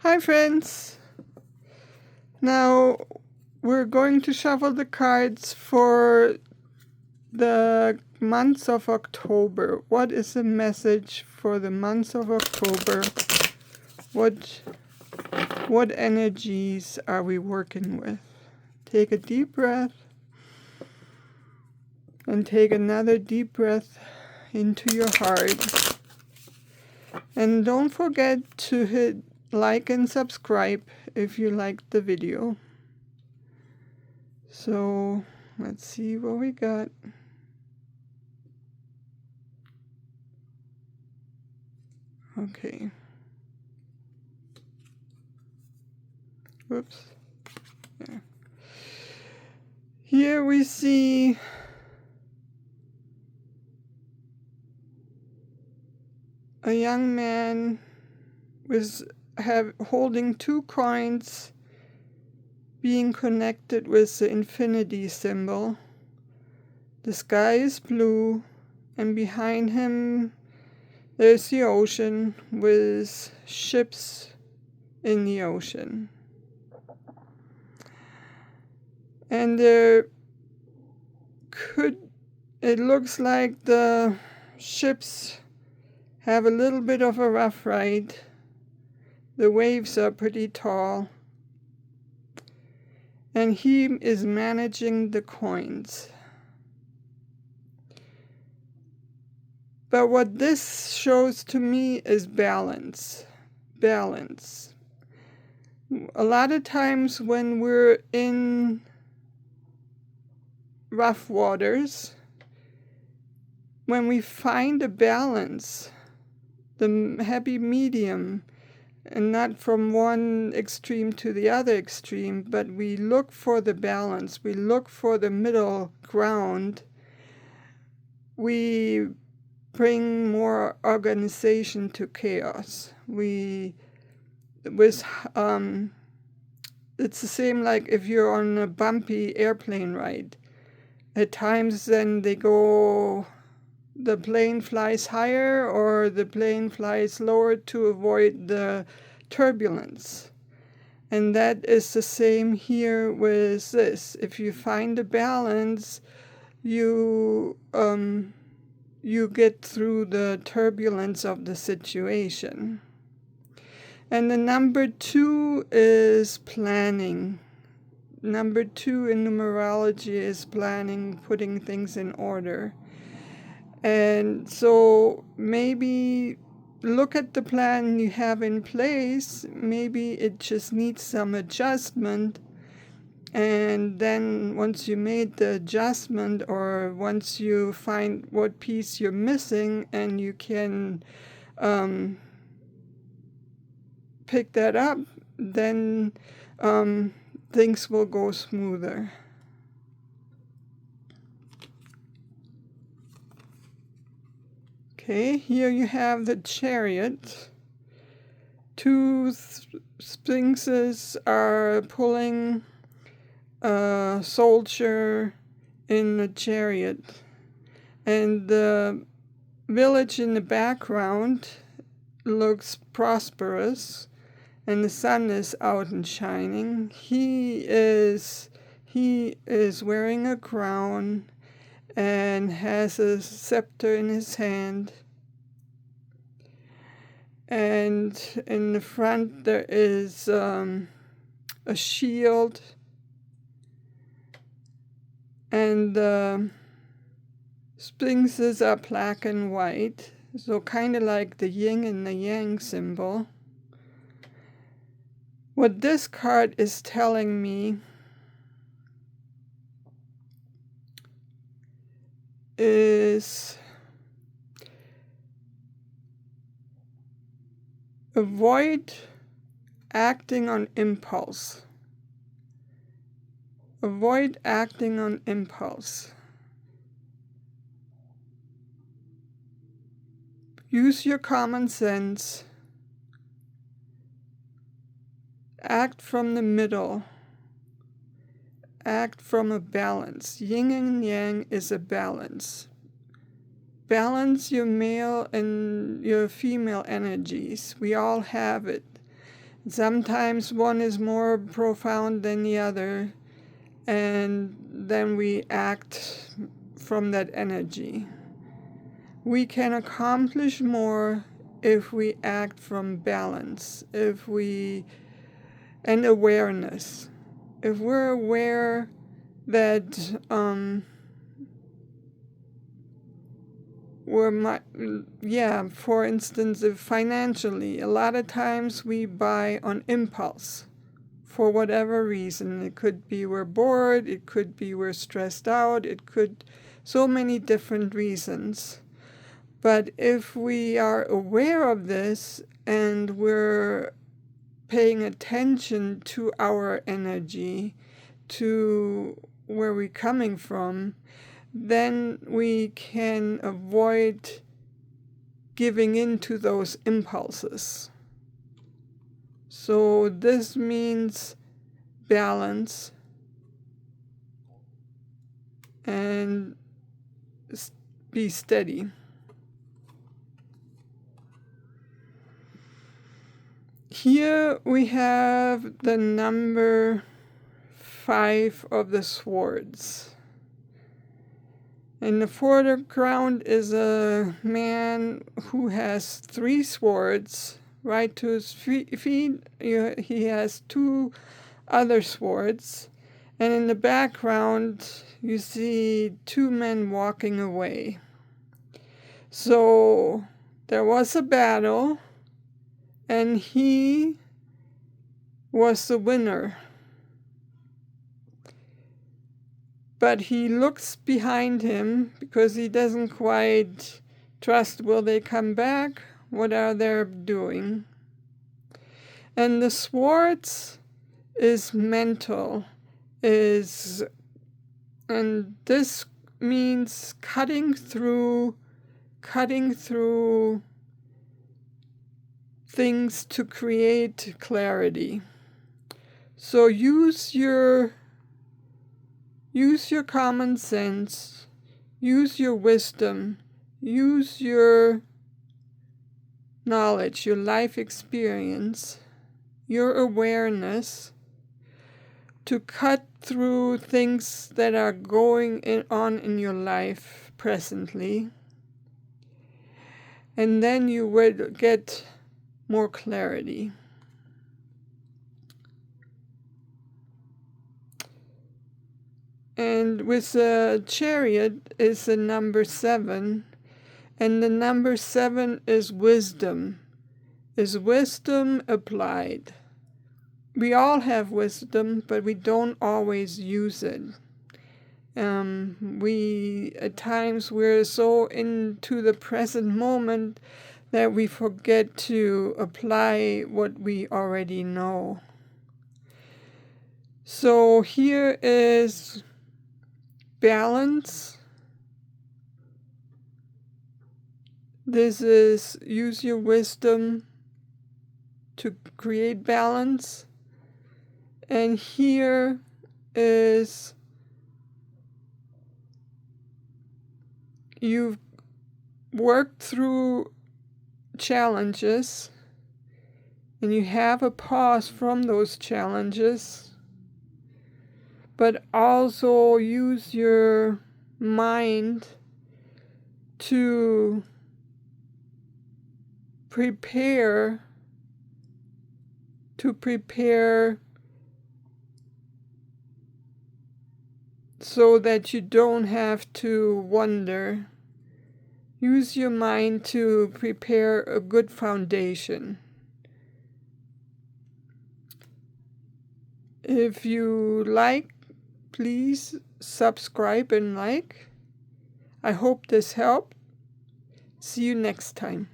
Hi friends! Now we're going to shuffle the cards for the month of October. What is the message for the month of October? What energies are we working with? Take a deep breath and take another deep breath into your heart. And don't forget to hit like and subscribe if you liked the video. So let's see what we got. Okay. Whoops. Yeah. Here we see a young man holding two coins, being connected with the infinity symbol. The sky is blue, and behind him there's the ocean with ships in the ocean. And it looks like the ships have a little bit of a rough ride. The waves are pretty tall. And he is managing the coins. But what this shows to me is balance. Balance. A lot of times when we're in rough waters, when we find a balance, the happy medium, and not from one extreme to the other extreme, but we look for the balance, we look for the middle ground, we bring more organization to chaos. It's the same like if you're on a bumpy airplane ride. At times then the plane flies higher or the plane flies lower to avoid the turbulence. And that is the same here with this. If you find a balance, you get through the turbulence of the situation. And the number 2 is planning. Number 2 in numerology is planning, putting things in order. And so maybe look at the plan you have in place. Maybe it just needs some adjustment. And then once you made the adjustment, or once you find what piece you're missing and you can pick that up, then things will go smoother. Okay, here you have the Chariot. Two sphinxes are pulling a soldier in a chariot. And the village in the background looks prosperous, and the sun is out and shining. He is wearing a crown and has a scepter in his hand. And in the front there is a shield, and the sphinxes are black and white, so kind of like the yin and the yang symbol. What this card is telling me is avoid acting on impulse. Avoid acting on impulse. Use your common sense. Act from the middle. Act from a balance. Yin and yang is a balance. Balance your male and your female energies. We all have it. Sometimes one is more profound than the other, and then we act from that energy. We can accomplish more if we act from balance, and awareness. If we're aware that for instance, if financially, a lot of times we buy on impulse for whatever reason. It could be we're bored, it could be we're stressed out, it could so many different reasons. But if we are aware of this and we're paying attention to our energy, to where we're coming from, then we can avoid giving in to those impulses. So this means balance and be steady. Here we have the number 5 of the swords. In the foreground is a man who has 3 swords. Right to his feet, he has 2 other swords. And in the background, you see 2 men walking away. So there was a battle, and he was the winner. But he looks behind him because he doesn't quite trust, will they come back? What are they doing? And the swords is mental, and this means cutting through things to create clarity. So use your common sense, use your wisdom, use your knowledge, your life experience, your awareness to cut through things that are going on in your life presently. And then you will get more clarity. And with the Chariot is the number 7, and the number 7 is wisdom. Is wisdom applied? We all have wisdom, but we don't always use it. At times we're so into the present moment that we forget to apply what we already know. So here is balance. This is use your wisdom to create balance. And here is you've worked through challenges and you have a pause from those challenges, but also use your mind to prepare so that you don't have to wonder. Use your mind to prepare a good foundation. If you like, please subscribe and like. I hope this helped. See you next time.